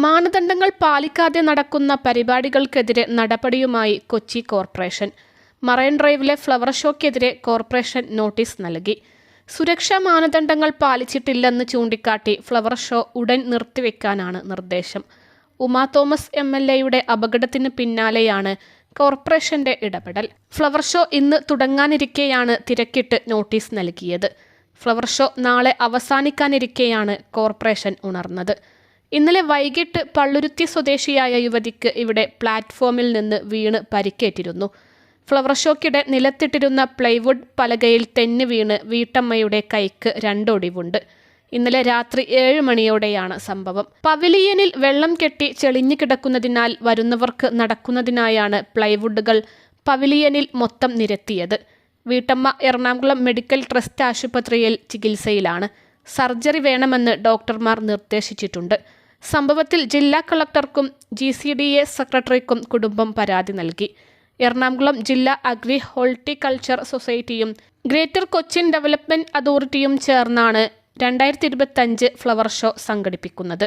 മാനദണ്ഡങ്ങൾ പാലിക്കാതെ നടക്കുന്ന പരിപാടികൾക്കെതിരെ നടപടിയുമായി കൊച്ചി കോർപ്പറേഷൻ. മറൈൻ ഡ്രൈവിലെ ഫ്ലവർ ഷോയ്ക്കെതിരെ കോർപ്പറേഷൻ നോട്ടീസ് നൽകി. സുരക്ഷാ മാനദണ്ഡങ്ങൾ പാലിച്ചിട്ടില്ലെന്ന് ചൂണ്ടിക്കാട്ടി ഫ്ലവർ ഷോ ഉടൻ നിർത്തിവെക്കാനാണ് നിർദ്ദേശം. ഉമാ തോമസ് MLAയുടെ അപകടത്തിന് പിന്നാലെയാണ് കോർപ്പറേഷന്റെ ഇടപെടൽ. ഫ്ലവർ ഷോ ഇന്ന് തുടങ്ങാനിരിക്കെയാണ് തിരക്കിട്ട് നോട്ടീസ് നൽകിയത്. ഫ്ലവർ ഷോ നാളെ അവസാനിക്കാനിരിക്കെയാണ് കോർപ്പറേഷൻ ഉണർന്നത്. ഇന്നലെ വൈകിട്ട് പള്ളുരുത്തി സ്വദേശിയായ യുവതിക്ക് ഇവിടെ പ്ലാറ്റ്ഫോമിൽ നിന്ന് വീണ് പരിക്കേറ്റിരുന്നു. ഫ്ലവർ ഷോയ്ക്കിടെ നിലത്തിട്ടിരുന്ന പ്ലൈവുഡ് പലകയിൽ തെന്നി വീണ് വീട്ടമ്മയുടെ കൈക്ക് 2 ഒടിവുണ്ട്. ഇന്നലെ രാത്രി 7 മണിയോടെയാണ് സംഭവം. പവിലിയനിൽ വെള്ളം കെട്ടി ചെളിഞ്ഞു കിടക്കുന്നതിനാൽ വരുന്നവർക്ക് നടക്കുന്നതിനായാണ് പ്ലൈവുഡുകൾ പവിലിയനിൽ മൊത്തം നിരത്തിയത്. വീട്ടമ്മ എറണാകുളം മെഡിക്കൽ ട്രസ്റ്റ് ആശുപത്രിയിൽ ചികിത്സയിലാണ്. സർജറി വേണമെന്ന് ഡോക്ടർമാർ നിർദ്ദേശിച്ചിട്ടുണ്ട്. സംഭവത്തിൽ ജില്ലാ കളക്ടർക്കും GCDA സെക്രട്ടറിക്കും കുടുംബം പരാതി നൽകി. എറണാകുളം ജില്ലാ അഗ്രി ഹോർട്ടിക്കൾച്ചർ സൊസൈറ്റിയും ഗ്രേറ്റർ കൊച്ചിൻ ഡെവലപ്മെന്റ് അതോറിറ്റിയും ചേർന്നാണ് 2025 ഫ്ലവർ ഷോ സംഘടിപ്പിക്കുന്നത്.